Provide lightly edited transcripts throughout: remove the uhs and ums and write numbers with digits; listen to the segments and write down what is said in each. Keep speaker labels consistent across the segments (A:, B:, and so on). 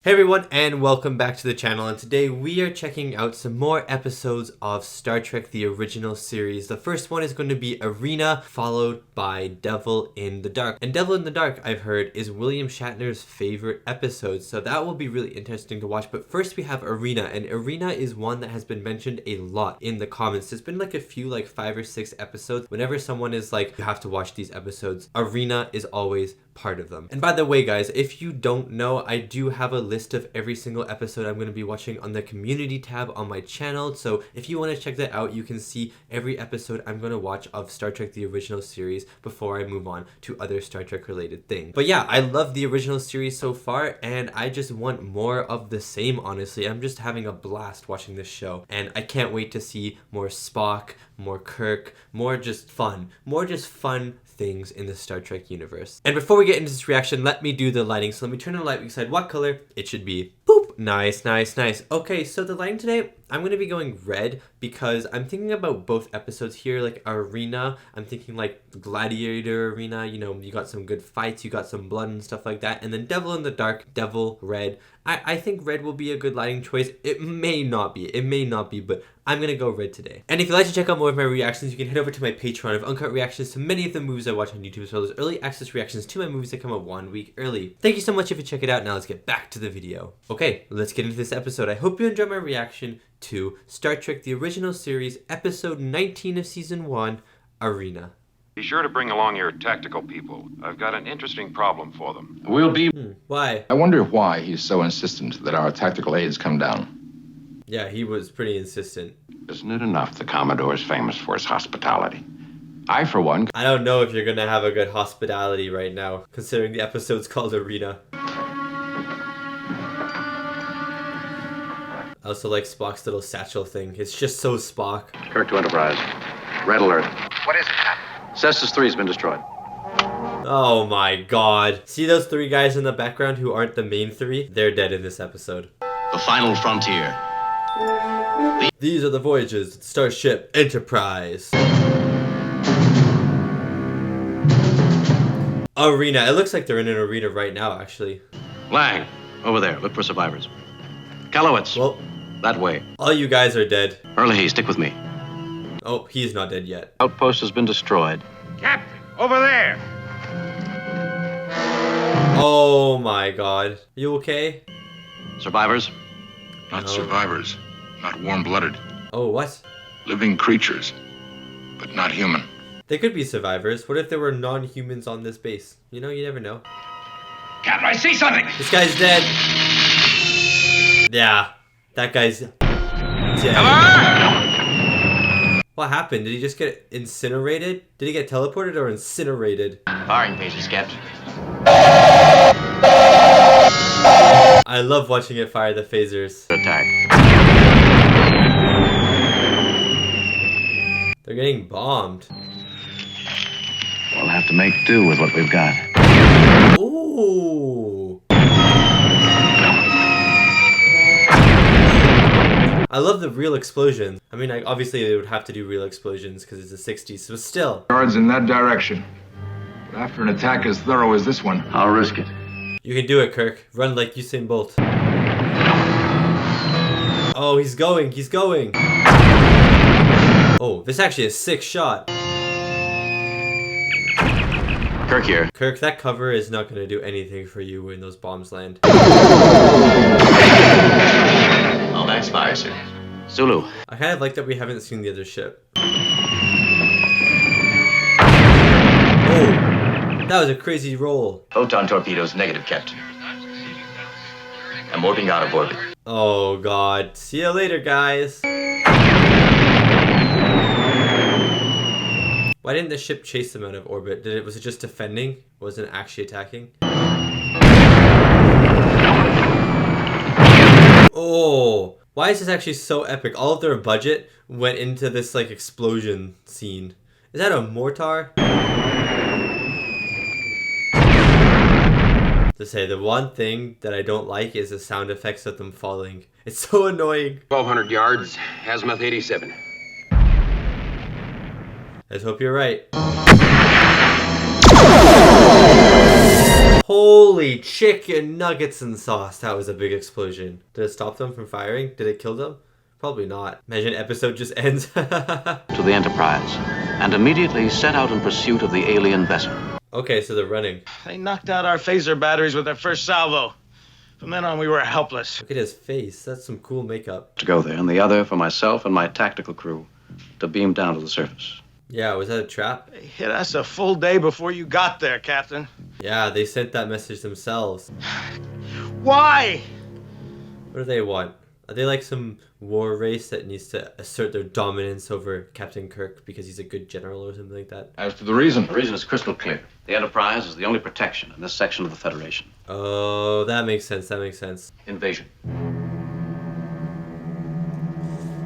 A: Hey everyone, and welcome back to the channel, and today we are checking out some more episodes of Star Trek the original series. The first one is going to be Arena, followed by Devil in the Dark. And Devil in the Dark, I've heard, is William Shatner's favorite episode, so that will be really interesting to watch. But first we have Arena, and Arena is one that has been mentioned a lot in the comments. There's been like a few, like 5 or 6 episodes. Whenever someone is like, you have to watch these episodes, Arena is always part of them. And by the way guys, if you don't know, I do have a list of every single episode I'm going to be watching on the community tab on my channel, so if you want to check that out, you can see every episode I'm going to watch of Star Trek the original series before I move on to other Star Trek related things. But yeah, I love the original series so far, and I just want more of the same, honestly. I'm just having a blast watching this show, and I can't wait to see more Spock, more Kirk, more just fun things in the Star Trek universe. And before we get into this reaction, let me do the lighting. So let me turn on the light, we decide what color it should be. Boop! Nice, nice, nice. Okay, so the lighting today, I'm going to be going red because I'm thinking about both episodes here, like Arena. I'm thinking like Gladiator Arena, you know, you got some good fights, you got some blood and stuff like that. And then Devil in the Dark, Devil red. I think red will be a good lighting choice. It may not be, but I'm gonna go red today. And if you'd like to check out more of my reactions, you can head over to my Patreon of uncut reactions to many of the movies I watch on YouTube, as well as early access reactions to my movies that come out 1 week early. Thank you so much if you check it out. Now let's get back to the video. Okay, let's get into this episode. I hope you enjoyed my reaction to Star Trek the original series, episode 19 of season 1, Arena.
B: Be sure to bring along your tactical people. I've got an interesting problem for them.
C: We'll be...
A: Why?
C: I wonder why he's so insistent that our tactical aides come down.
A: Yeah, he was pretty insistent.
D: Isn't it enough the Commodore's famous for his hospitality? I, for one...
A: I don't know if you're gonna have a good hospitality right now, considering the episode's called Arena. I also like Spock's little satchel thing. It's just so Spock.
D: Kirk to Enterprise. Red alert.
E: What is it, Captain?
D: Cestus 3 has been destroyed.
A: Oh my god. See those 3 guys in the background who aren't the main 3? They're dead in this episode.
F: The final frontier.
A: These are the voyages of Starship Enterprise. Arena. It looks like they're in an arena right now, actually.
D: Lang, over there. Look for survivors. Kalowitz.
A: Well,
D: that way.
A: all you guys are dead.
D: Early, stick with me.
A: Oh, he's not dead yet.
D: Outpost has been destroyed.
B: Captain, over there!
A: Oh my god. You okay?
D: Survivors?
G: Not
A: No.
G: survivors, not warm-blooded.
A: Oh, what?
G: Living creatures, but not human.
A: They could be survivors. What if there were non-humans on this base? You know, you never know.
E: Captain, I see something!
A: This guy's dead. Yeah, that guy's dead. What happened? Did he just get incinerated? Did he get teleported or incinerated?
F: Firing pages, Captain.
A: I love watching it fire the phasers.
D: Attack.
A: They're getting bombed.
D: We'll have to make do with what we've got.
A: Ooh. I love the real explosions. I mean, obviously they would have to do real explosions because it's the 60s, but still.
C: Guards in that direction. But after an attack as thorough as this one,
D: I'll risk it.
A: You can do it, Kirk. Run like Usain Bolt. Oh, he's going. He's going. Oh, this actually is a 6 shot.
D: Kirk here.
A: Kirk, that cover is not going to do anything for you when those bombs land.
F: All max fire, sir.
D: Zulu.
A: I kind of like that we haven't seen the other ship. Oh, that was a crazy roll.
F: Photon torpedoes negative, Captain. I'm warping out of orbit.
A: Oh god. See you later, guys. Why didn't the ship chase them out of orbit? Was it just defending? Wasn't it actually attacking? Oh, why is this actually so epic? All of their budget went into this like explosion scene. Is that a mortar? To say, the one thing that I don't like is the sound effects of them falling. It's so annoying.
E: 1,200 yards, azimuth 87.
A: Let's hope you're right. Holy chicken nuggets and sauce. That was a big explosion. Did it stop them from firing? Did it kill them? Probably not. Imagine episode just ends.
H: To the Enterprise and immediately set out in pursuit of the alien vessel.
A: Okay, so they're running.
I: They knocked out our phaser batteries with their first salvo. From then on, we were helpless.
A: Look at his face. That's some cool makeup.
H: To go there, and the other for myself and my tactical crew to beam down to the surface.
A: Yeah, was that a trap?
I: They hit us a full day before you got there, Captain.
A: Yeah, they sent that message themselves.
I: Why?
A: What do they want? Are they like some war race that needs to assert their dominance over Captain Kirk because he's a good general or something like that?
C: As to the reason,
H: The reason is crystal clear. The Enterprise is the only protection in this section of the Federation.
A: Oh, that makes sense. That makes sense.
H: Invasion.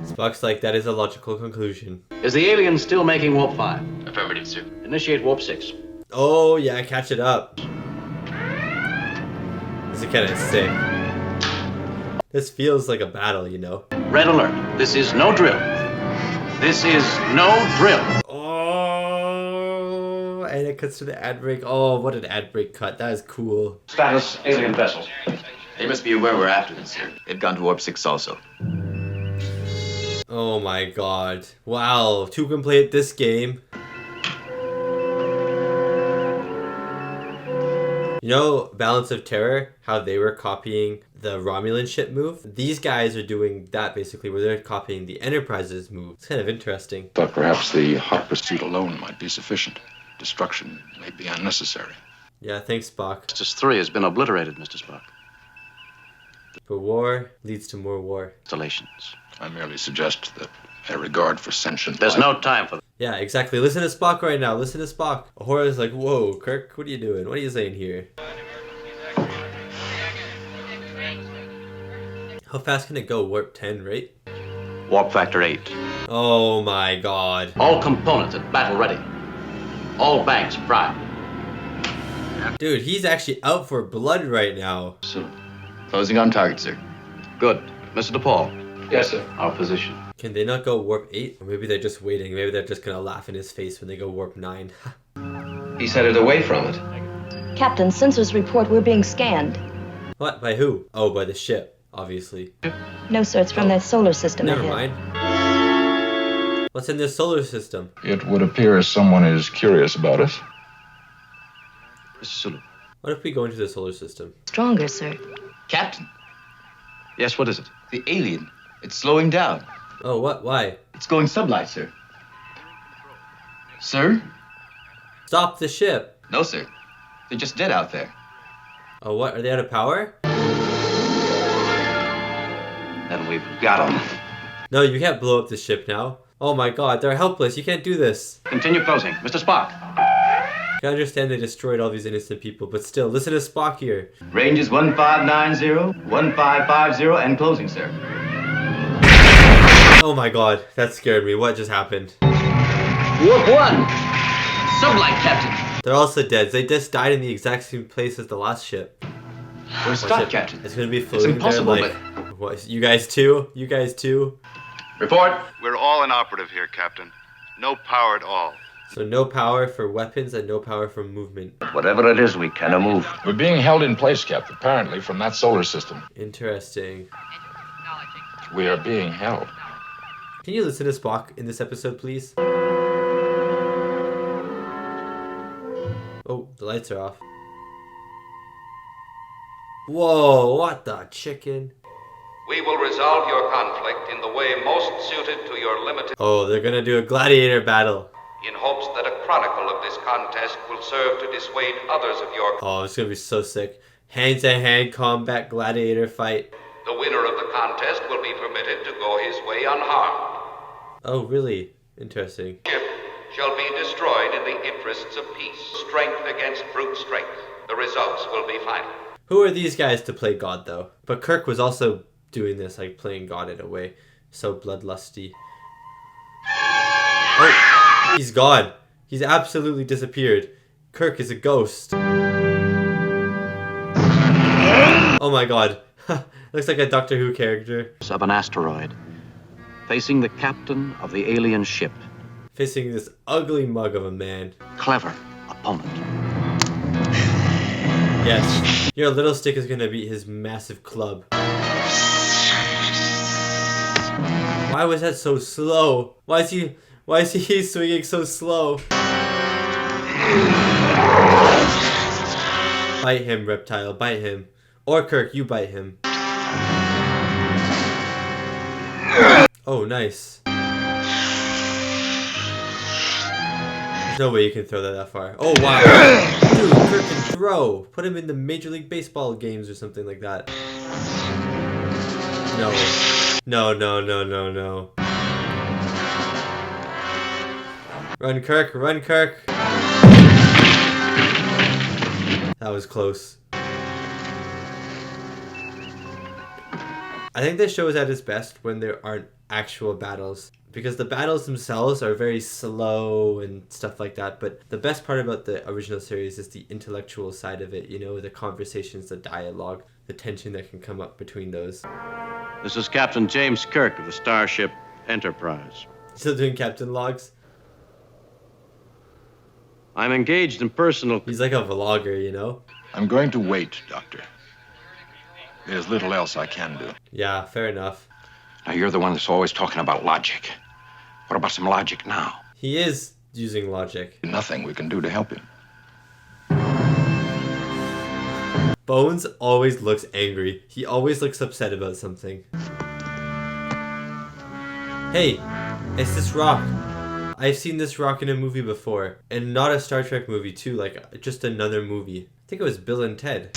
A: Spock's like, that is a logical conclusion.
H: Is the alien still making Warp 5?
F: Affirmative, sir.
H: Initiate Warp 6.
A: Oh, yeah, catch it up. This is kind of sick. This feels like a battle, you know?
H: Red alert. This is no drill. This is no drill.
A: Oh, and it cuts to the ad break. Oh, what an ad break cut. That is cool.
H: Status alien vessel.
F: They must be aware we're after them, sir. They've gone to Warp 6 also.
A: Oh my god. Wow, to complete this game. You know, Balance of Terror, how they were copying the Romulan ship move? These guys are doing that basically, where they're copying the Enterprise's move. It's kind of interesting.
C: thought perhaps the hot pursuit alone might be sufficient. Destruction may be unnecessary.
A: Yeah, thanks, Spock.
H: Justice 3 has been obliterated, Mr. Spock.
A: But war leads to more war.
H: Installations.
C: I merely suggest that a regard for sentient
H: There's
C: life.
H: no time for
A: Yeah, exactly. Listen to Spock right now. Listen to Spock. Uhura's like, whoa, Kirk, what are you doing? What are you saying here? How fast can it go? Warp 10, right?
H: Warp factor 8.
A: Oh my god.
H: All components at battle ready. All banks prime.
A: Dude, he's actually out for blood right now.
F: Closing on target, sir.
H: Good. Mr. DePaul,
C: Yes, sir.
H: our position.
A: Can they not go warp 8? Or maybe they're just waiting. Maybe they're just gonna laugh in his face when they go warp 9.
F: He's headed away from it.
J: Captain, sensors report we're being scanned.
A: What? By who? Oh, by the ship, obviously.
J: No, sir, it's from their solar system
A: Never
J: ahead.
A: mind. What's in this solar system?
C: It would appear someone is curious about us.
H: Mr. Sulu.
A: What if we go into the solar system?
J: Stronger, sir.
F: Captain,
H: Yes, what is it?
F: the alien. It's slowing down.
A: Oh, what? Why?
F: It's going sublight, sir. Sir?
A: Stop the ship!
F: No, sir. They're just dead out there.
A: Oh, what? Are they out of power?
H: Then we've got him.
A: No, you can't blow up the ship now. Oh my god, they're helpless. You can't do this.
H: Continue closing. Mr. Spock.
A: I understand they destroyed all these innocent people, but still, listen to Spock here.
F: Range is 1590, 1550, and closing, sir.
A: Oh my god, that scared me. What just happened?
H: Warp 1. Sublight, Captain.
A: They're also dead. They just died in the exact same place as the last ship.
F: We're
A: Watch
F: stuck,
A: it.
F: Captain.
A: It's gonna be floating
F: impossible,
A: there like... What, you guys too? You guys too?
F: Report.
B: We're all inoperative here, Captain. No power at all.
A: So no power for weapons and no power for movement.
H: Whatever it is, we cannot move.
C: We're being held in place, Captain, apparently from that solar system.
A: Interesting.
C: We are being held.
A: Can you listen to Spock in this episode, please? Oh, the lights are off. Whoa, what the chicken?
E: We will resolve your conflict in the way most suited to your limited,
A: Oh, they're gonna do a gladiator battle.
E: in hopes that a chronicle of this contest will serve to dissuade others of your...
A: Oh, it's gonna be so sick. Hand-to-hand combat gladiator fight.
E: The winner of the contest will be permitted to go his way unharmed.
A: Oh, really? Interesting.
E: Ship shall be destroyed in the interests of peace. Strength against brute strength. The results will be final.
A: Who are these guys to play God, though? But Kirk was also doing this, like playing God in a way. So bloodlusty. Oh, he's gone. He's absolutely disappeared. Kirk is a ghost. Oh my god. Looks like a Doctor Who character.
H: Of an asteroid. Facing the captain of the alien ship.
A: Facing this ugly mug of a man.
H: Clever opponent.
A: Yes. Your little stick is gonna beat his massive club. Why was that so slow? Why is he swinging so slow? Bite him, reptile, bite him. Or Kirk, you bite him. Oh, nice. There's no way you can throw that far. Oh, wow. Dude, Kirk can throw. Put him in the Major League Baseball games or something like that. No. No, no, no, no, no. Run, Kirk. Run, Kirk. That was close. I think this show is at its best when there aren't actual battles, because the battles themselves are very slow and stuff like that, but the best part about the original series is the intellectual side of it, you know, the conversations, the dialogue, the tension that can come up between those.
H: This is Captain James Kirk of the Starship Enterprise.
A: Still doing captain logs?
H: I'm engaged in personal...
A: He's like a vlogger, you know?
C: I'm going to wait, Doctor. There's little else I can do.
A: Yeah, fair enough.
D: Now, you're the one that's always talking about logic. What about some logic now?
A: He is using logic.
C: Nothing we can do to help him.
A: Bones always looks angry. He always looks upset about something. Hey, it's this rock. I've seen this rock in a movie before. And not a Star Trek movie too, like just another movie. I think it was Bill and Ted.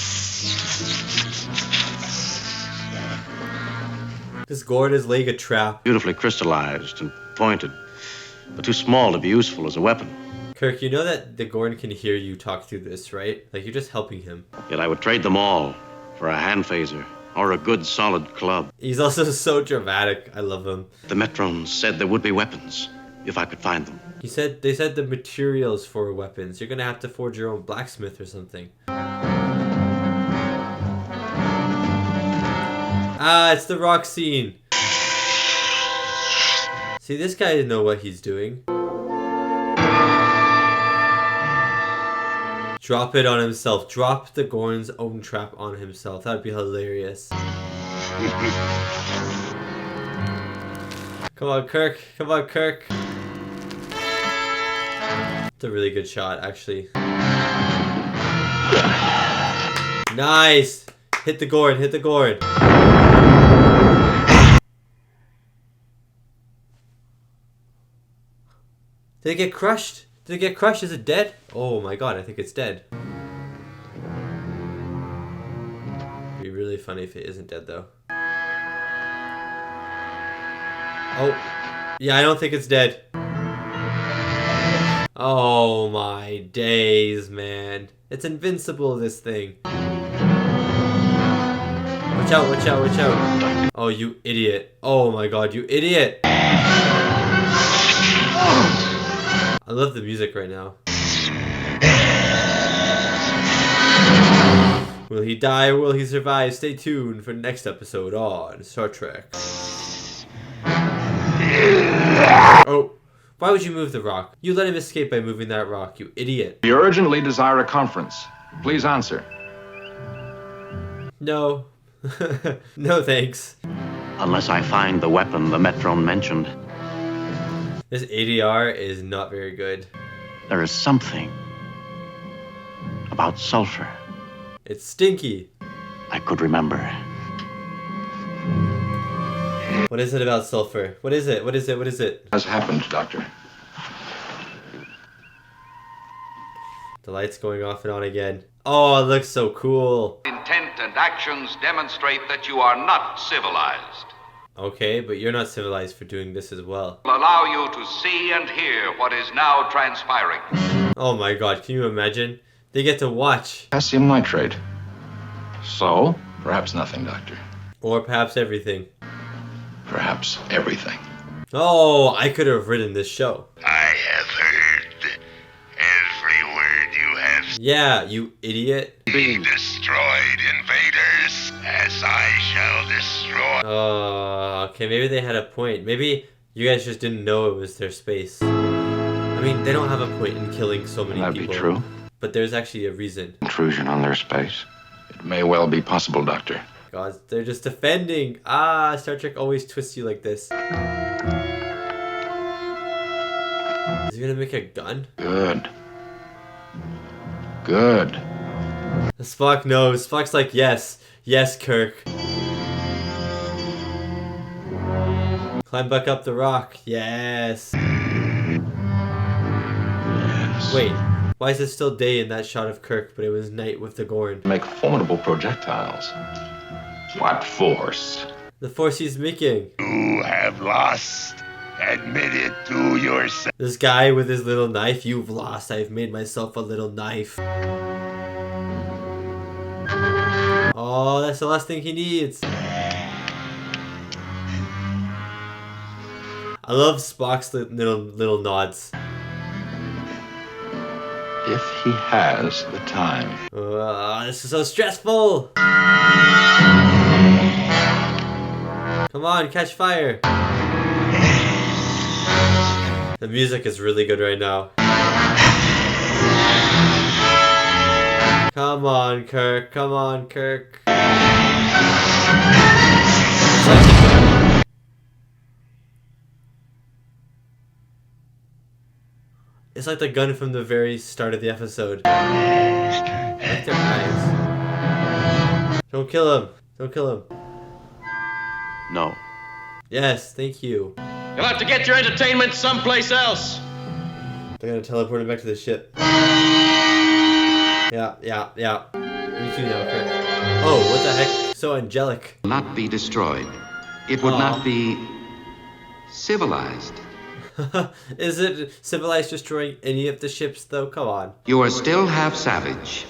A: This gourd is laying a trap.
H: Beautifully crystallized and pointed, but too small to be useful as a weapon.
A: Kirk, you know that the Gorn can hear you talk through this, right? Like, you're just helping him.
H: Yet I would trade them all for a hand phaser or a good solid club.
A: He's also so dramatic. I love him.
H: The Metrons said there would be weapons if I could find them.
A: They said the materials for weapons. You're gonna have to forge your own blacksmith or something. Ah, it's the rock scene. See, this guy didn't know what he's doing. Drop it on himself. Drop the Gorn's own trap on himself. That would be hilarious. Come on, Kirk. Come on, Kirk. It's a really good shot, actually. Nice! Hit the Gorn. Hit the Gorn. Did it get crushed? Did it get crushed? Is it dead? Oh my god, I think it's dead. It'd be really funny if it isn't dead, though. Oh. Yeah, I don't think it's dead. Oh my days, man. It's invincible, this thing. Watch out, watch out, watch out. Oh, you idiot. Oh my god, you idiot. I love the music right now. Will he die or will he survive? Stay tuned for the next episode on Star Trek. Oh, why would you move the rock? You let him escape by moving that rock, you idiot.
C: We urgently desire a conference. Please answer.
A: No. No thanks.
H: Unless I find the weapon the Metron mentioned.
A: This ADR is not very good.
H: There is something about sulfur.
A: It's stinky.
H: I could remember.
A: What is it about sulfur? What is it? What is it? What is it?
C: Has happened, Doctor.
A: The light's going off and on again. Oh, it looks so cool.
E: Intent and actions demonstrate that you are not civilized.
A: Okay, but you're not civilized for doing this as well.
E: Allow you to see and hear what is now transpiring.
A: Oh my god, can you imagine? They get to watch.
C: Potassium nitrate. So, perhaps nothing, Doctor.
A: Or perhaps everything.
C: Perhaps everything.
A: Oh, I could have written this show.
K: I have heard every word you have.
A: Yeah, you idiot.
K: Be destroyed, invaders, as I shall destroy.
A: Oh, okay, maybe they had a point. Maybe you guys just didn't know it was their space. I mean, they don't have a point in killing so many people.
C: That'd be true.
A: but there's actually a reason.
D: Intrusion on their space.
C: It may well be possible, Doctor.
A: God, they're just defending. Ah, Star Trek always twists you like this. Is he gonna make a gun?
C: Good. Good.
A: Spock knows. Spock's like, yes. Yes, Kirk. Climb back up the rock. Yes. Wait, why is it still day in that shot of Kirk, but it was night with the Gorn?
C: Make formidable projectiles.
D: What force?
A: The force he's making.
K: You have lost. Admit it to yourself.
A: This guy with his little knife. You've lost. I've made myself a little knife. Oh, that's the last thing he needs. I love Spock's little nods.
C: If he has the time.
A: This is so stressful. Come on, catch fire. The music is really good right now. Come on, Kirk. Come on, Kirk. It's like the gun from the very start of the episode. Like their eyes. Don't kill him. Don't kill him.
H: No.
A: Yes, thank you.
I: You'll have to get your entertainment someplace else.
A: They're gonna teleport him back to the ship. Yeah. Me too now, Kirk. Oh, what the heck? So angelic.
D: Not be destroyed. It would not be civilized.
A: Is it civilized destroying any of the ships, though? Come on.
D: You are still half savage,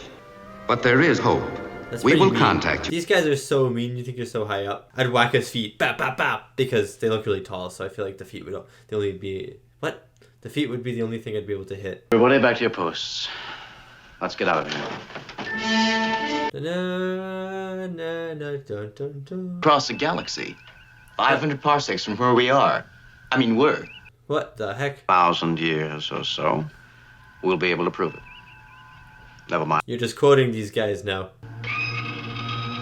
D: but there is hope.
A: That's
D: we
A: pretty
D: will
A: mean.
D: contact you.
A: These guys are so mean. You think you're so high up? I'd whack his feet, bap bap bap, because they look really tall. So I feel like the feet would only be what? The feet would be the only thing I'd be able to hit.
H: Everybody back to your posts. Let's get out of here.
F: Across the galaxy. 500 parsecs from where we are. I mean, were.
A: What the heck?
H: 1,000 years or so. We'll be able to prove it. Never mind.
A: You're just quoting these guys now.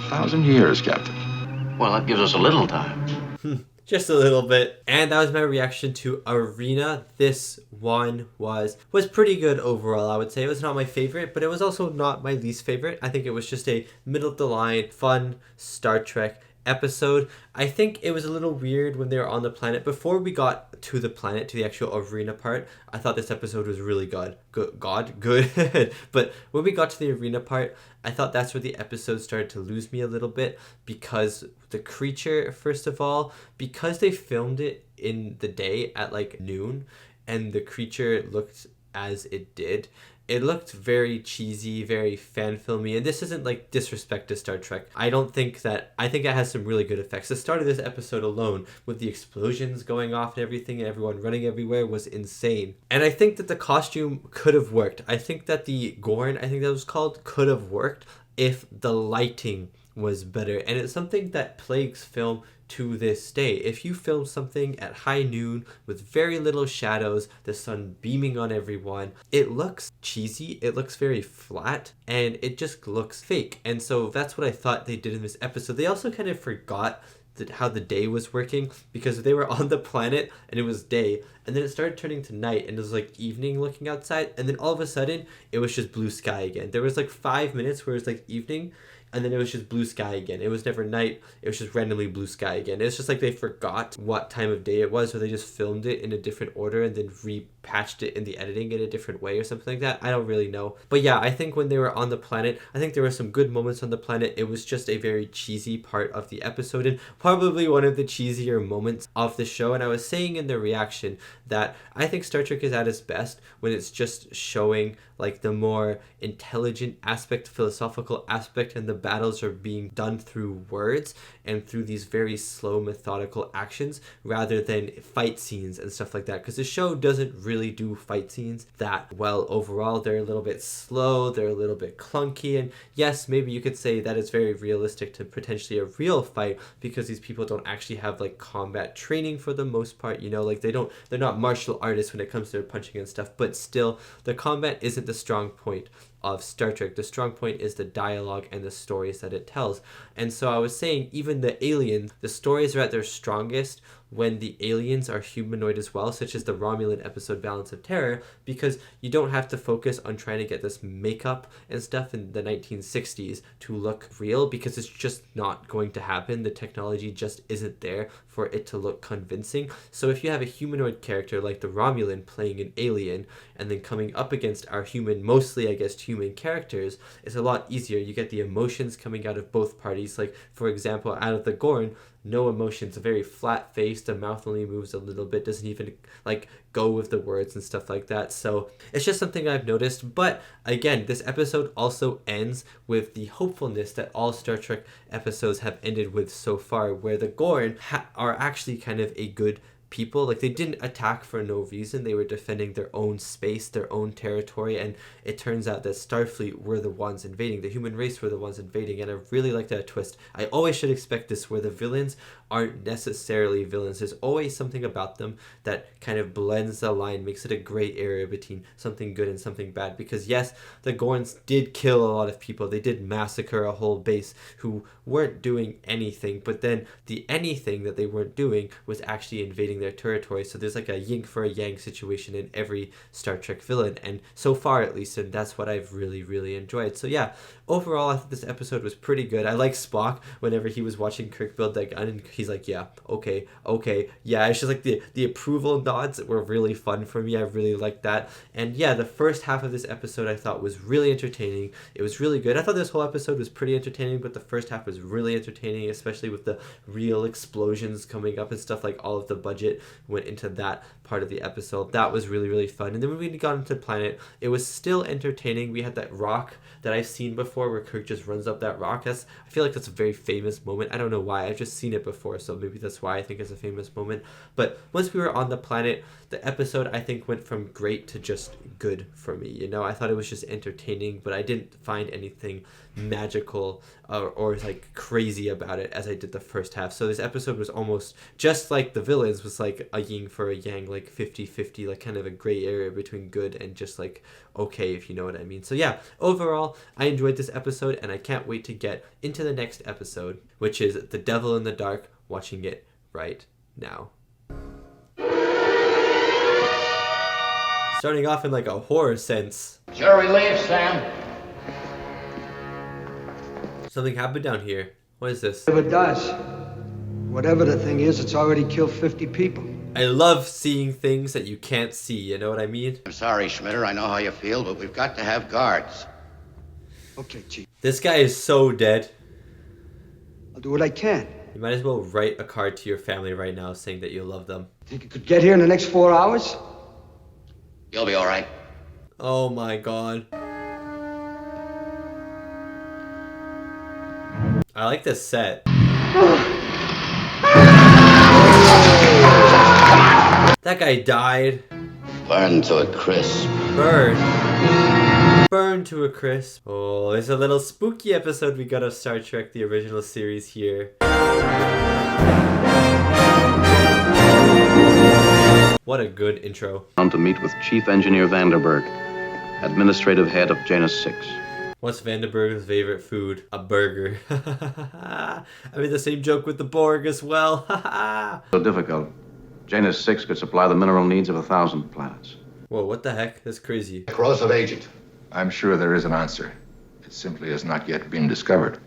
C: 1,000 years, Captain.
H: Well, that gives us a little time.
A: Just a little bit. And that was my reaction to Arena. This one was pretty good overall, I would say. It was not my favorite, but it was also not my least favorite. I think it was just a middle-of-the-line, fun Star Trek episode. I think it was a little weird when they were on the planet. Before we got to the planet, to the actual arena part, I thought this episode was really good. But when we got to the arena part, I thought that's where the episode started to lose me a little bit, because the creature, first of all, because they filmed it in the day at like noon, and the creature looked as it did, it looked very cheesy, very fan filmy, and this isn't like disrespect to Star Trek. I think it has some really good effects. The start of this episode alone, with the explosions going off and everything and everyone running everywhere, was insane. And I think that the costume could have worked. I think that the Gorn, I think that was called, could have worked if the lighting was better. And it's something that plagues film to this day. If you film something at high noon with very little shadows, the sun beaming on everyone, it looks cheesy, it looks very flat, and it just looks fake. And so that's what I thought they did in this episode. They also kind of forgot how the day was working, because they were on the planet and it was day, and then it started turning to night and it was like evening looking outside, and then all of a sudden it was just blue sky again. There was like 5 minutes where it was like evening, and then it was just blue sky again. It was never night, it was just randomly blue sky again. It's just like they forgot what time of day it was, or they just filmed it in a different order and then repatched it in the editing in a different way or something like that. I don't really know. But yeah, I think when they were on the planet, I think there were some good moments on the planet. It was just a very cheesy part of the episode, and probably one of the cheesier moments of the show. And I was saying in the reaction that I think Star Trek is at its best when it's just showing like the more intelligent aspect, philosophical aspect, and the battles are being done through words and through these very slow, methodical actions rather than fight scenes and stuff like that. Because the show doesn't really do fight scenes that well overall. They're a little bit slow, they're a little bit clunky, and yes, maybe you could say that is very realistic to potentially a real fight, because these people don't actually have like combat training for the most part, you know, like they're not martial artists when it comes to punching and stuff, but still the combat isn't the strong point of Star Trek. The strong point is the dialogue and the stories that it tells. And so I was saying, even the aliens, the stories are at their strongest when the aliens are humanoid as well, such as the Romulan episode Balance of Terror, because you don't have to focus on trying to get this makeup and stuff in the 1960s to look real, because it's just not going to happen. The technology just isn't there for it to look convincing. So if you have a humanoid character like the Romulan playing an alien and then coming up against our human, mostly I guess human characters, it's a lot easier. You get the emotions coming out of both parties. Like, for example, out of the Gorn, no emotions, very flat faced, the mouth only moves a little bit, doesn't even like go with the words and stuff like that. So it's just something I've noticed. But again, this episode also ends with the hopefulness that all Star Trek episodes have ended with so far, where the Gorn are actually kind of a good people. Like, they didn't attack for no reason. They were defending their own space, their own territory, and it turns out that Starfleet were the ones invading. The human race were the ones invading, and I really like that twist. I always should expect this, where the villains aren't necessarily villains. There's always something about them that kind of blends the line, makes it a gray area between something good and something bad. Because yes, the Gorns did kill a lot of people. They did massacre a whole base who weren't doing anything, but then the anything that they weren't doing was actually invading their territory. So there's like a yin for a yang situation in every Star Trek villain, and so far at least, and that's what I've really enjoyed. So yeah, overall I think this episode was pretty good. I like Spock whenever he was watching Kirk build that gun and he's like, yeah, okay, yeah. It's just like the approval nods were really fun for me. I really liked that. And yeah, the first half of this episode I thought was really entertaining. It was really good. I thought this whole episode was pretty entertaining, but the first half was really entertaining, especially with the real explosions coming up and stuff. Like, all of the budget went into that part of the episode. That was really fun. And then when we got into the planet, it was still entertaining. We had that rock that I've seen before where Kirk just runs up that rock. I feel like that's a very famous moment. I don't know why. I've just seen it before, so maybe that's why I think it's a famous moment. But once we were on the planet, the episode I think went from great to just good for me. You know, I thought it was just entertaining, but I didn't find anything magical or like crazy about it as I did the first half. So this episode was almost just like the villains, was like a yin for a yang, like 50-50, like kind of a gray area between good and just like okay, if you know what I mean. So yeah, overall I enjoyed this episode, and I can't wait to get into the next episode, which is The Devil in the Dark, watching it right now. Starting off in like a horror sense.
D: Sure relief, Sam.
A: Something happened down here. What is this?
L: If it does, whatever the thing is, it's already killed 50 people.
A: I love seeing things that you can't see, you know what I mean?
D: I'm sorry, Schmitter, I know how you feel, but we've got to have guards.
L: Okay, Chief.
A: This guy is so dead.
L: I'll do what I can.
A: You might as well write a card to your family right now saying that you love them.
L: Think you could get here in the next 4 hours?
D: You'll be all right.
A: Oh my god. I like this set. That guy died.
D: Burned to a crisp.
A: Burned to a crisp. Oh, it's a little spooky episode we got of Star Trek, the original series here. What a good intro.
H: On to meet with Chief Engineer Vanderberg, administrative head of Janus 6.
A: What's Vanderberg's favorite food? A burger. I made the same joke with the Borg as well.
H: So difficult. Janus 6 could supply the mineral needs of 1,000 planets.
A: Whoa, what the heck? That's crazy.
C: Corrosive agent. I'm sure there is an answer. It simply has not yet been discovered.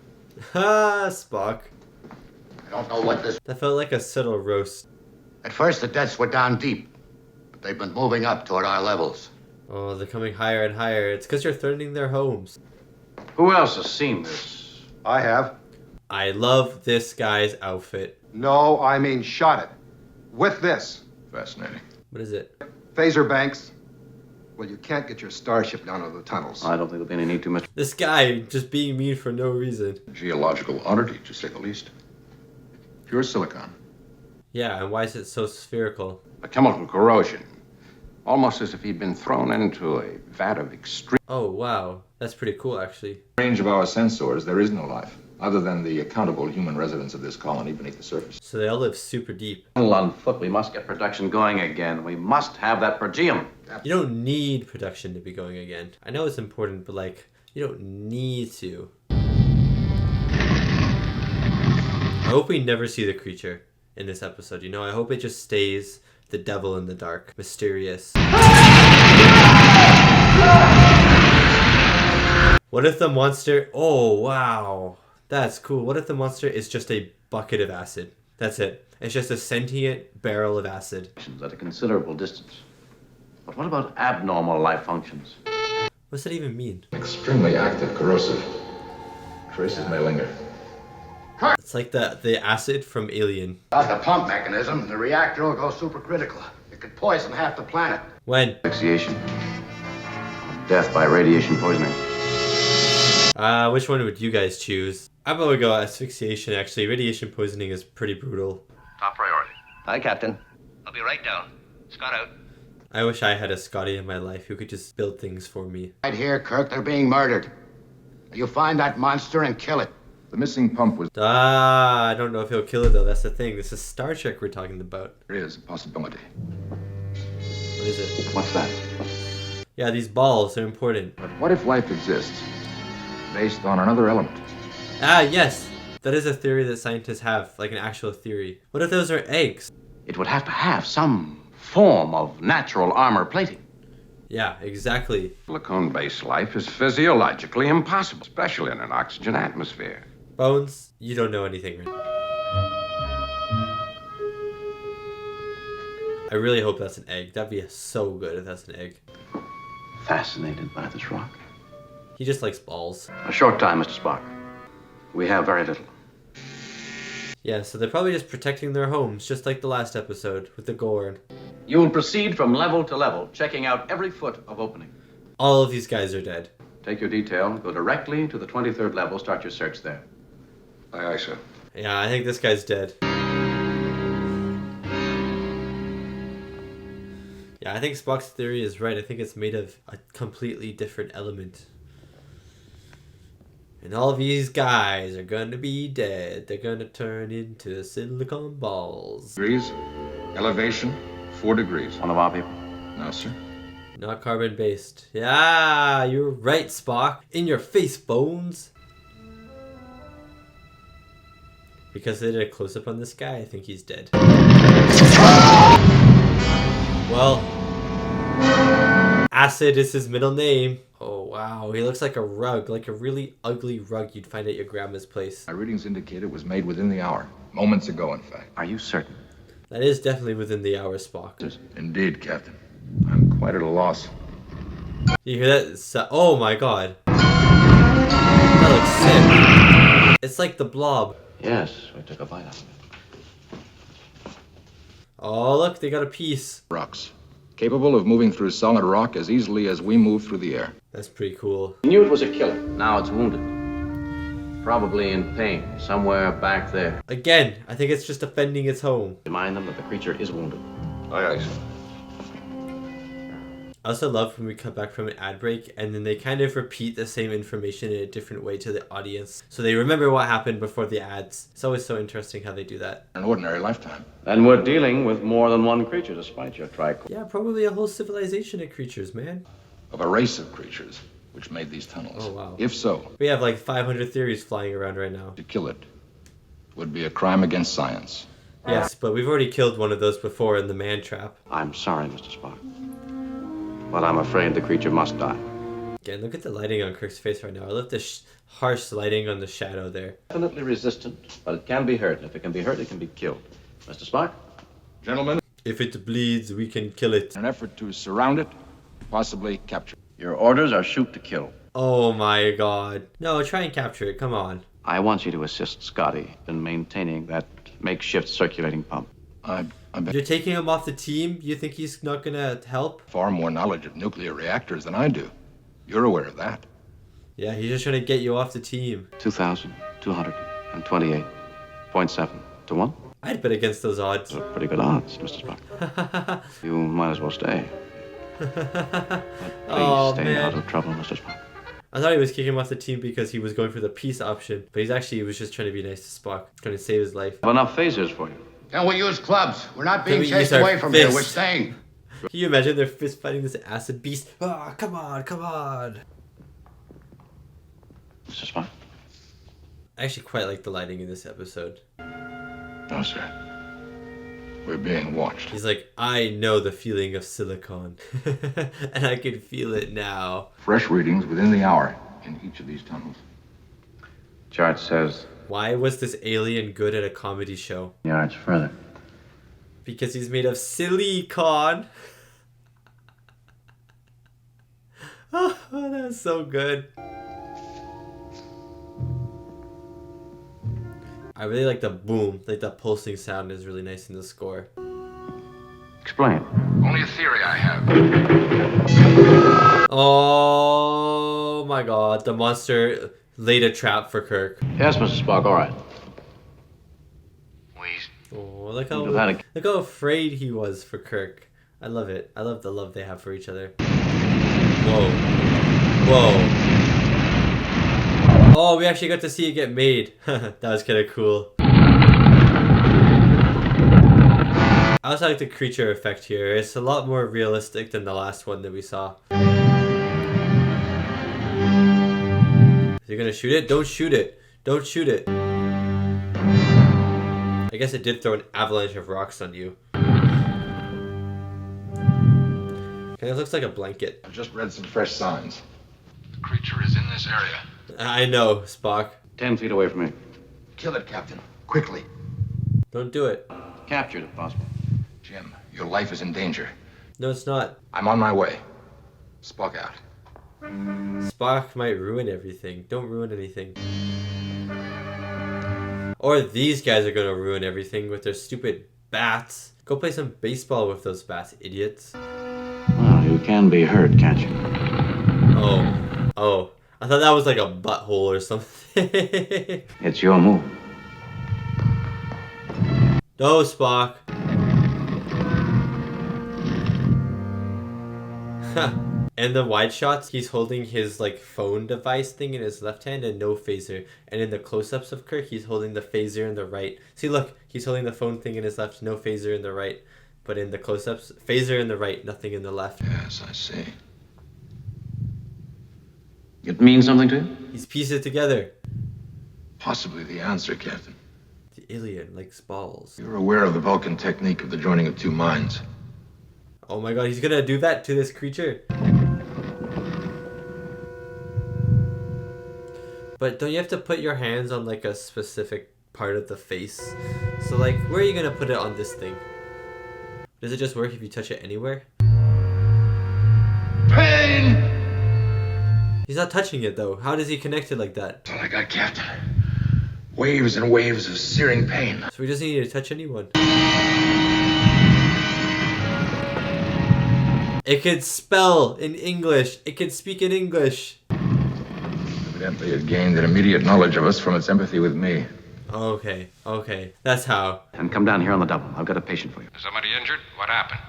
A: Ha, Spock.
D: I don't know what this...
A: That felt like a subtle roast.
D: At first, the deaths were down deep, but they've been moving up toward our levels.
A: Oh, they're coming higher and higher. It's because you're threatening their homes.
H: Who else has seen this?
M: I have.
A: I love this guy's outfit.
M: No, I mean shot it. With this.
C: Fascinating.
A: What is it?
M: Phaser banks. Well, you can't get your starship down into the tunnels.
H: I don't think there'll be any need to, Mr.
A: This guy just being mean for no reason.
C: Geological oddity, to say the least. Pure silicon.
A: Yeah, and why is it so spherical?
D: A chemical corrosion. Almost as if he'd been thrown into a vat of extreme...
A: Oh, wow. That's pretty cool, actually.
C: Range of our sensors, there is no life, other than the accountable human residents of this colony beneath the surface.
A: So they all live super deep.
H: On foot, we must get production going again. We must have that per diem.
A: You don't need production to be going again. I know it's important, but like, you don't need to. I hope we never see the creature in this episode, you know? I hope it just stays the devil in the dark, mysterious. What if the monster... Oh, wow. That's cool. What if the monster is just a bucket of acid? That's it. It's just a sentient barrel of acid.
H: At a considerable distance. But what about abnormal life functions?
A: What's that even mean?
C: Extremely active, corrosive. Traces may linger.
A: It's like the acid from Alien.
M: Without the pump mechanism, the reactor will go supercritical. It could poison half the planet.
A: When?
H: Asphyxiation. Death by radiation poisoning.
A: Which one would you guys choose? I'm gonna go asphyxiation, actually. Radiation poisoning is pretty brutal.
F: Top priority. Hi, Captain. I'll be right down. Scott out.
A: I wish I had a Scotty in my life who could just build things for me.
M: Right here, Kirk, they're being murdered. You find that monster and kill it.
C: The missing pump was...
A: I don't know if he'll kill it though, that's the thing. This is Star Trek we're talking about.
C: There is a possibility.
A: What is it?
H: What's that?
A: Yeah, these balls are important.
C: But what if life exists based on another element?
A: Ah, yes! That is a theory that scientists have, like an actual theory. What if those are eggs?
H: It would have to have some form of natural armor plating.
A: Yeah, exactly.
D: Silicone-based life is physiologically impossible, especially in an oxygen atmosphere.
A: Bones, you don't know anything, right? I really hope that's an egg. That'd be so good if that's an egg.
H: Fascinated by this rock.
A: He just likes balls.
H: A short time, Mr. Spock. We have very little.
A: Yeah, so they're probably just protecting their homes, just like the last episode with the Gorn.
H: You will proceed from level to level, checking out every foot of opening.
A: All of these guys are dead.
H: Take your detail, go directly to the 23rd level, start your search there.
C: Aye, aye, sir.
A: Yeah, I think this guy's dead. Yeah, I think Spock's theory is right. I think it's made of a completely different element. And all these guys are gonna be dead. They're gonna turn into silicon balls.
C: Degrees, elevation, 4 degrees.
H: One of our people?
C: No, sir.
A: Not carbon-based. Yeah, you're right, Spock. In your face, Bones. Because they did a close-up on this guy, I think he's dead. Well, Acid is his middle name. Oh, wow. He looks like a rug, like a really ugly rug you'd find at your grandma's place.
C: My readings indicate it was made within the hour. Moments ago, in fact.
H: Are you certain?
A: That is definitely within the hour, Spock.
C: Indeed, Captain. I'm quite at a loss.
A: You hear that? Oh my god. That looks sick. It's like the Blob.
H: Yes, we took a bite out of it.
A: Oh, look, they got a piece.
C: Rocks. Capable of moving through solid rock as easily as we move through the air.
A: That's pretty cool.
H: We knew it was a killer. Now it's wounded. Probably in pain, somewhere back there.
A: Again, I think it's just defending its home.
H: Remind them that the creature is wounded.
C: Aye, aye, sir.
A: I also love when we come back from an ad break and then they kind of repeat the same information in a different way to the audience. So they remember what happened before the ads. It's always so interesting how they do that.
C: An ordinary lifetime.
H: And we're dealing with more than one creature despite your tricorn.
A: Yeah, probably a whole civilization of creatures, man.
C: Of a race of creatures which made these tunnels.
A: Oh, wow.
C: If so,
A: We have like 500 theories flying around right now.
C: to kill it would be a crime against science.
A: Yes, but we've already killed one of those before in the man trap.
H: I'm sorry, Mr. Spock. But I'm afraid the creature must die.
A: Again, look at the lighting on Kirk's face right now. I love the harsh lighting on the shadow there.
H: Definitely resistant, but it can be hurt. If it can be hurt, it can be killed. Mr. Spock?
C: Gentlemen,
A: If it bleeds, we can kill it.
C: in an effort to surround it, possibly capture it.
H: Your orders are shoot to kill.
A: Oh my god. No, try and capture it. Come on.
H: I want you to assist Scotty in maintaining that makeshift circulating pump.
C: I bet
A: You're taking him off the team? You think he's not gonna help?
C: far more knowledge of nuclear reactors than I do. You're aware of that.
A: Yeah, he's just trying to get you off the team.
H: 2,228.7 to 1.
A: I'd bet against those odds.
H: Those are pretty good odds, Mr. Spock. You might as well stay. But please stay out of trouble, Mr. Spock.
A: I thought he was kicking him off the team because he was going for the peace option, but he was just trying to be nice to Spock, trying to save his life.
H: I have enough phasers for you.
M: Can we use clubs? We're not
A: Can
M: being
A: we
M: chased
A: use our
M: away from here. We're
A: fists?
M: staying.
A: Can you imagine they're fist fighting this acid beast? Ah, come on, come on.
H: Mr. Spock?
A: I actually quite like the lighting in this episode.
C: No, sir. We're being watched.
A: He's like, I know the feeling of silicon. And I can feel it now.
C: Fresh readings within the hour in each of these tunnels.
H: Chart says...
A: Why was this alien good at a comedy show?
H: Yards further.
A: Because he's made of silicon. Oh, that's so good. I really like the boom, like the pulsing sound is really nice in the score.
H: Explain.
G: Only a theory I have.
A: Oh my god, the monster laid a trap for Kirk.
H: Yes, Mr. Spock, all right.
A: Oh, look how afraid he was for Kirk. I love it. I love the love they have for each other. Whoa. Whoa. Oh, we actually got to see it get made. That was kind of cool. I also like the creature effect here. It's a lot more realistic than the last one that we saw. Is he gonna shoot it? Don't shoot it. Don't shoot it. I guess it did throw an avalanche of rocks on you. Kind of looks like a blanket.
C: I've just read some fresh signs.
G: The creature is in this area.
A: I know, Spock.
H: 10 feet away from me.
C: Kill it, Captain. Quickly.
A: Don't do it.
H: Captured if possible.
C: Jim, your life is in danger.
A: No, it's not.
C: I'm on my way. Spock out.
A: Spock might ruin everything. Don't ruin anything. Or these guys are gonna ruin everything with their stupid bats. Go play some baseball with those bats, idiots.
H: Well, you can be hurt, can't you?
A: Oh. Oh. I thought that was like a butthole or something.
H: It's your move.
A: No, Spock. And the wide shots, he's holding his like phone device thing in his left hand and no phaser. And in the close-ups of Kirk, he's holding the phaser in the right. See, look, he's holding the phone thing in his left, no phaser in the right. But in the close-ups, phaser in the right, nothing in the left.
C: Yes, I see.
H: It means something to you?
A: He's pieced it together.
C: Possibly the answer, Captain.
A: The alien likes balls.
C: You're aware of the Vulcan technique of the joining of two minds.
A: Oh my god, he's gonna do that to this creature. But don't you have to put your hands on like a specific part of the face? So like, where are you gonna put it on this thing? Does it just work if you touch it anywhere?
C: Pain!
A: He's not touching it though. How does he connect it like that?
C: That's all I got, Captain. Waves and waves of searing pain.
A: So he doesn't need to touch anyone. It could spell in English. It could speak in English.
C: Evidently it gained an immediate knowledge of us from its empathy with me.
A: Okay, okay. That's how.
H: And come down here on the double. I've got a patient for you.
B: Is somebody injured? What happened?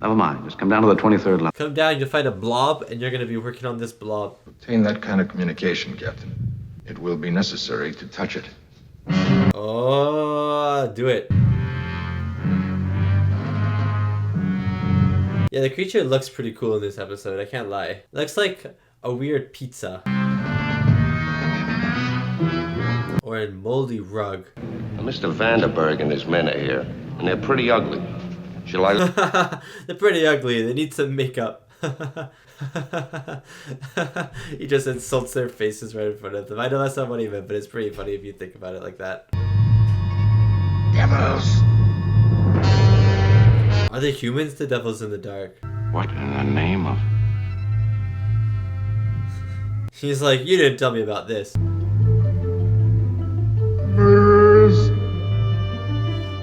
H: Never mind. Just come down to the 23rd level.
A: Come down, you'll find a blob, and you're going to be working on this blob.
C: Obtain that kind of communication, Captain. It will be necessary to touch it.
A: Oh, do it. Yeah, the creature looks pretty cool in this episode, I can't lie. It looks like a weird pizza. Or a moldy rug.
E: Mr. Vanderberg and his men are here, and they're pretty ugly. Shall I...
A: They're pretty ugly, they need some makeup. He just insults their faces right in front of them. I know that's not what he meant, but it's pretty funny if you think about it like that.
C: Devils!
A: Are they humans, the devils in the dark?
H: What in the name of...
A: He's like, you didn't tell me about this.
C: Murderers!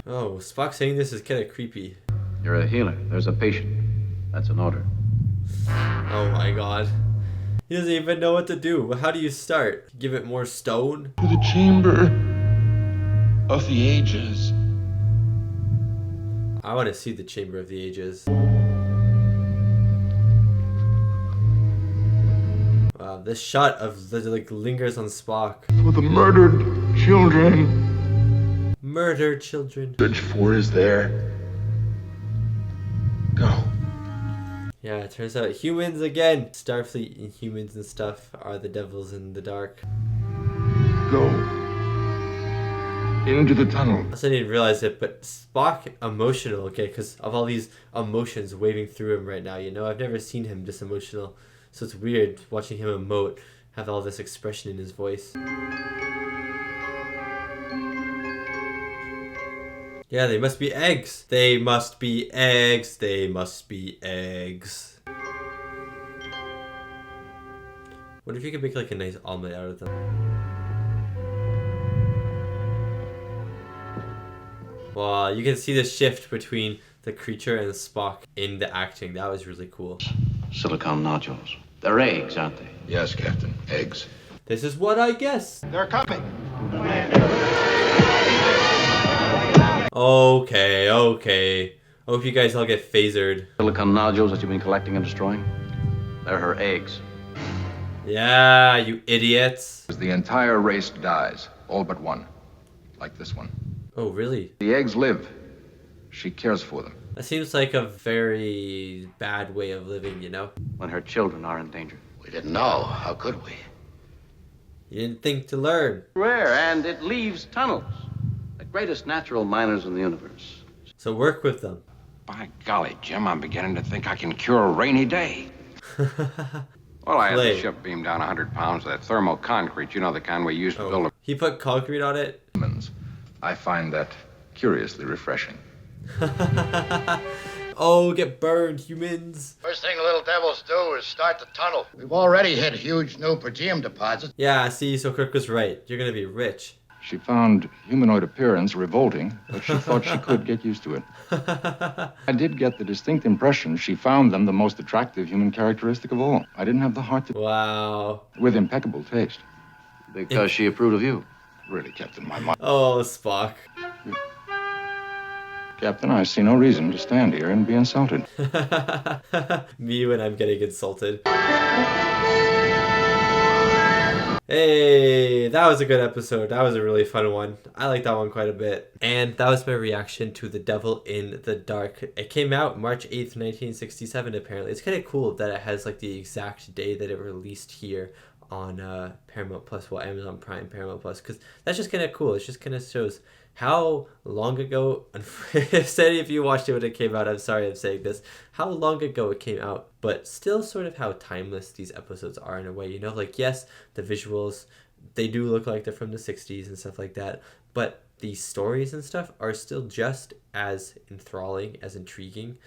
A: Oh, Spock saying this is kind of creepy.
H: You're a healer. There's a patient. That's an order.
A: Oh my god. He doesn't even know what to do. How do you start? Give it more stone?
G: To the chamber of the ages.
A: I want to see the Chamber of the Ages. Wow, this shot of like lingers on Spock.
G: For the murdered children.
A: Murdered children.
C: Bridge 4 is there. Go.
A: Yeah, it turns out humans again. Starfleet and humans and stuff are the devils in the dark.
C: Go into the tunnel.
A: I also didn't realize it, but Spock emotional, okay, because of all these emotions waving through him right now, you know? I've never seen him this emotional, so it's weird watching him emote, have all this expression in his voice. Yeah, they must be eggs. They must be eggs. They must be eggs. What if you could make like a nice omelet out of them? Wow, you can see the shift between the creature and Spock in the acting. That was really cool.
H: Silicon nodules. They're eggs, aren't they?
C: Yes, Captain. Eggs.
A: This is what I guess.
M: They're coming.
A: Okay, okay. I hope you guys all get phasered.
H: Silicon nodules that you've been collecting and destroying? They're her eggs.
A: Yeah, you idiots.
C: The entire race dies, all but one. Like this one.
A: Oh, really?
C: The eggs live. She cares for them.
A: That seems like a very bad way of living, you know?
H: When her children are in danger.
F: We didn't know. How could we?
A: You didn't think to learn.
H: Rare, and it leaves tunnels. The greatest natural miners in the universe.
A: So work with them.
D: By golly, Jim, I'm beginning to think I can cure a rainy day. Well, I had the ship beam down 100 pounds of that thermal concrete. You know, the kind we use to build a...
A: He put concrete on it?
C: I find that curiously refreshing.
A: Oh, get burned, humans.
K: First thing the little devils do is start the tunnel. We've already hit huge new per-diem deposits.
A: Yeah, see, so Kirk was right. You're gonna be rich.
C: She found humanoid appearance revolting, but she thought she could get used to it. I did get the distinct impression she found them the most attractive human characteristic of all. I didn't have the heart to...
A: Wow.
C: With impeccable taste.
H: Because she approved of you.
C: Really, Captain, my mind...
A: Oh, Spock.
C: Captain, I see no reason to stand here and be insulted.
A: Me when I'm getting insulted. Hey, that was a good episode. That was a really fun one. I like that one quite a bit. And that was my reaction to The Devil in the Dark. It came out March 8th, 1967, apparently. It's kind of cool that it has like the exact day that it released here on Paramount Plus, well, Amazon Prime, Paramount Plus, because that's just kind of cool. It just kind of shows how long ago, if you watched it when it came out, I'm sorry I'm saying this, how long ago it came out, but still sort of how timeless these episodes are in a way, you know, like, yes, the visuals, they do look like they're from the 60s and stuff like that, but the stories and stuff are still just as enthralling, as intriguing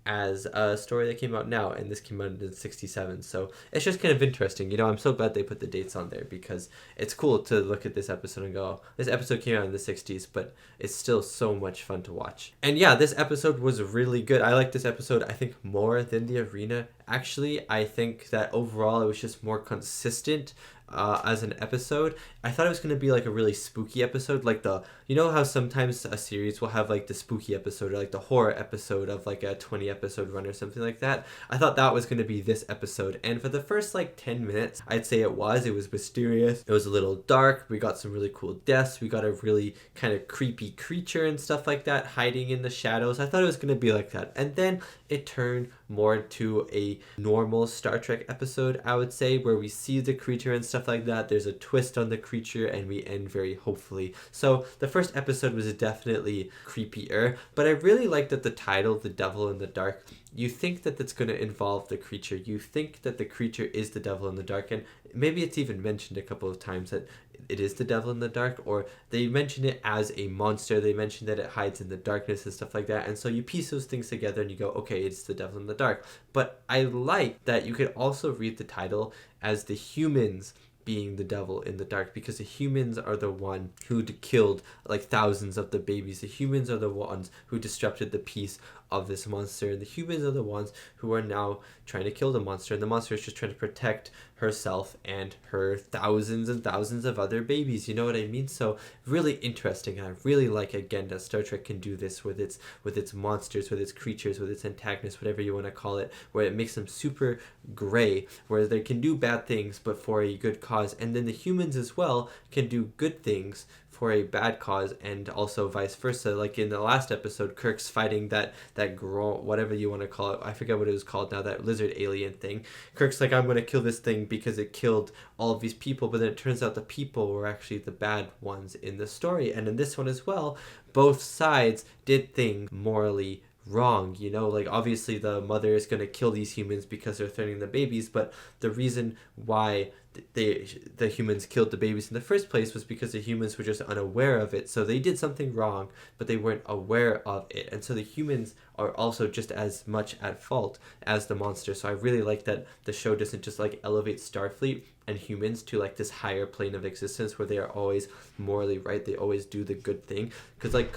A: as a story that came out now, and this came out in 67, so it's just kind of interesting, you know. I'm so glad they put the dates on there, because it's cool to look at this episode and go, this episode came out in the 60s, but it's still so much fun to watch. And yeah, this episode was really good. I like this episode, I think, more than the arena. Actually, I think that overall it was just more consistent as an episode. I thought it was going to be like a really spooky episode, like the, you know how sometimes a series will have like the spooky episode or like the horror episode of like a 20 episode run or something like that. I thought that was going to be this episode, and for the first like 10 minutes I'd say it was mysterious, it was a little dark, we got some really cool deaths, we got a really kind of creepy creature and stuff like that hiding in the shadows. I thought it was going to be like that, and then it turned more to a normal Star Trek episode, I would say, where we see the creature and stuff like that. There's a twist on the creature and we end very hopefully. So the first episode was definitely creepier, but I really liked that the title, The Devil in the Dark, you think that that's going to involve the creature. You think that the creature is the devil in the dark, and maybe it's even mentioned a couple of times that it is the devil in the dark, or they mention it as a monster. They mention that it hides in the darkness and stuff like that, and so you piece those things together and you go, okay, it's the devil in the dark. But I like that you could also read the title as the humans being the devil in the dark, because the humans are the one who killed like thousands of the babies. The humans are the ones who disrupted the peace of this monster, and the humans are the ones who are now trying to kill the monster, and the monster is just trying to protect herself and her thousands and thousands of other babies, you know what I mean? So really interesting, and I really like, again, that Star Trek can do this with its monsters, with its creatures, with its antagonists, whatever you want to call it, where it makes them super gray, where they can do bad things but for a good cause, and then the humans as well can do good things for a bad cause, and also vice versa. Like in the last episode, Kirk's fighting that girl, whatever you want to call it, I forget what it was called now, that lizard alien thing. Kirk's like, I'm going to kill this thing because it killed all of these people, but then it turns out the people were actually the bad ones in the story. And in this one as well, both sides did things morally wrong, you know, like obviously the mother is going to kill these humans because they're threatening the babies, but the reason why the humans killed the babies in the first place was because the humans were just unaware of it. So they did something wrong, but they weren't aware of it, and so the humans are also just as much at fault as the monster. So I really like that the show doesn't just like elevate Starfleet and humans to like this higher plane of existence where they are always morally right, they always do the good thing. Because like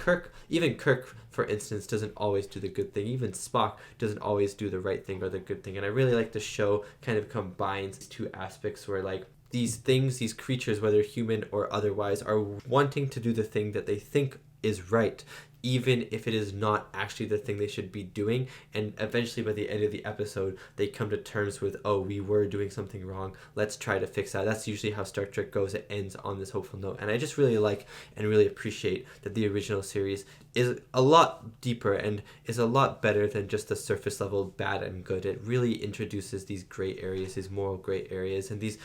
A: even Kirk for instance doesn't always do the good thing, even Spock doesn't always do the right thing or the good thing. And I really like the show kind of combines two aspects where like these things, these creatures, whether human or otherwise, are wanting to do the thing that they think is right, even if it is not actually the thing they should be doing. And eventually by the end of the episode they come to terms with, oh, we were doing something wrong, let's try to fix that. That's usually how Star Trek goes. It ends on this hopeful note, and I just really like and really appreciate that the original series is a lot deeper and is a lot better than just the surface level bad and good. It really introduces these gray areas, these moral gray areas, and these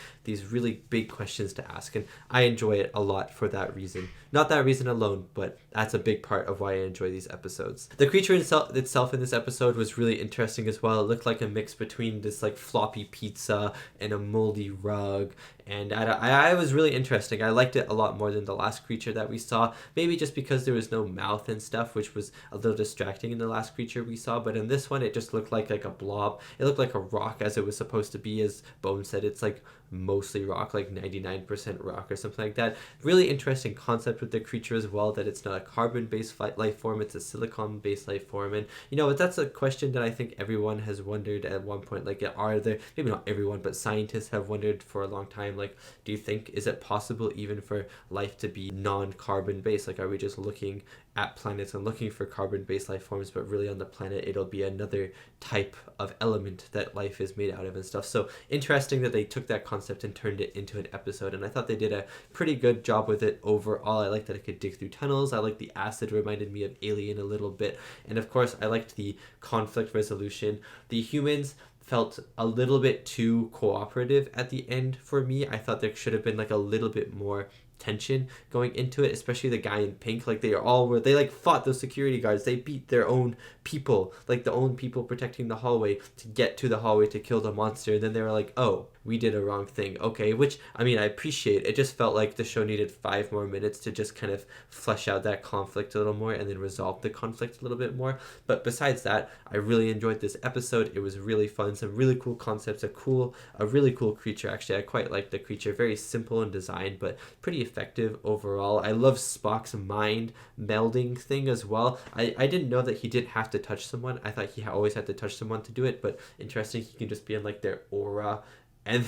A: really big questions to ask, and I enjoy it a lot for that reason. Not that reason alone, but that's a big part of why I enjoy these episodes. The creature itself in this episode was really interesting as well. It looked like a mix between this like floppy pizza and a moldy rug, and I was really interesting. I liked it a lot more than the last creature that we saw, maybe just because there was no mouth and stuff, which was a little distracting in the last creature we saw. But in this one it just looked like a blob. It looked like a rock, as it was supposed to be. As Bone said, it's like mostly rock, like 99% rock or something like that. Really interesting concept with the creature as well, that it's not a carbon-based life form, it's a silicon-based life form. And you know, that's a question that I think everyone has wondered at one point, like, are there, maybe not everyone, but scientists have wondered for a long time, like, do you think, is it possible even for life to be non-carbon based? Like, are we just looking at planets and looking for carbon-based life forms, but really on the planet it'll be another type of element that life is made out of and stuff? So interesting that they took that concept and turned it into an episode, and I thought they did a pretty good job with it overall. I liked that it could dig through tunnels. I liked the acid, reminded me of Alien a little bit, and of course I liked the conflict resolution. The humans felt a little bit too cooperative at the end for me. I thought there should have been like a little bit more tension going into it, especially the guy in pink. Like they like fought those security guards, they beat their own people, like the own people protecting the hallway, to get to the hallway to kill the monster, and then they were like, oh, we did a wrong thing. Okay, which I mean I appreciate. It just felt like the show needed 5 more minutes to just kind of flesh out that conflict a little more and then resolve the conflict a little bit more. But besides that, I really enjoyed this episode. It was really fun, some really cool concepts, a really cool creature. Actually, I quite liked the creature. Very simple in design, but pretty effective overall. I love Spock's mind melding thing as well. I didn't know that he didn't have to touch someone. I thought he always had to touch someone to do it, but interesting, he can just be in like their aura and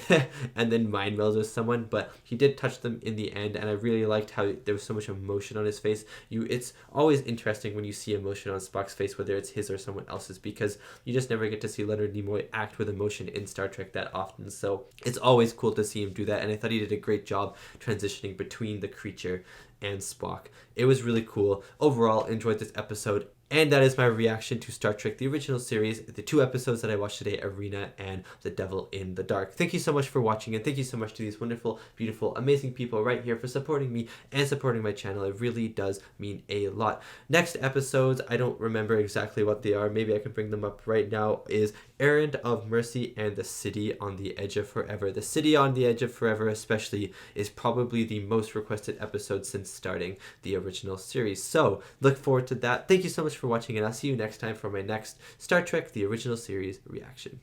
A: then mind meld with someone. But he did touch them in the end, and I really liked how there was so much emotion on his face. It's always interesting when you see emotion on Spock's face, whether it's his or someone else's, because you just never get to see Leonard Nimoy act with emotion in Star Trek that often. So it's always cool to see him do that, and I thought he did a great job transitioning between the creature and Spock. It was really cool. Overall, enjoyed this episode. And that is my reaction to Star Trek, the original series, the 2 episodes that I watched today, Arena and The Devil in the Dark. Thank you so much for watching, and thank you so much to these wonderful, beautiful, amazing people right here for supporting me and supporting my channel. It really does mean a lot. Next episodes, I don't remember exactly what they are. Maybe I can bring them up right now, is Errand of Mercy and The City on the Edge of Forever. The City on the Edge of Forever especially is probably the most requested episode since starting the original series. So look forward to that. Thank you so much for watching, and I'll see you next time for my next Star Trek, the original series reaction.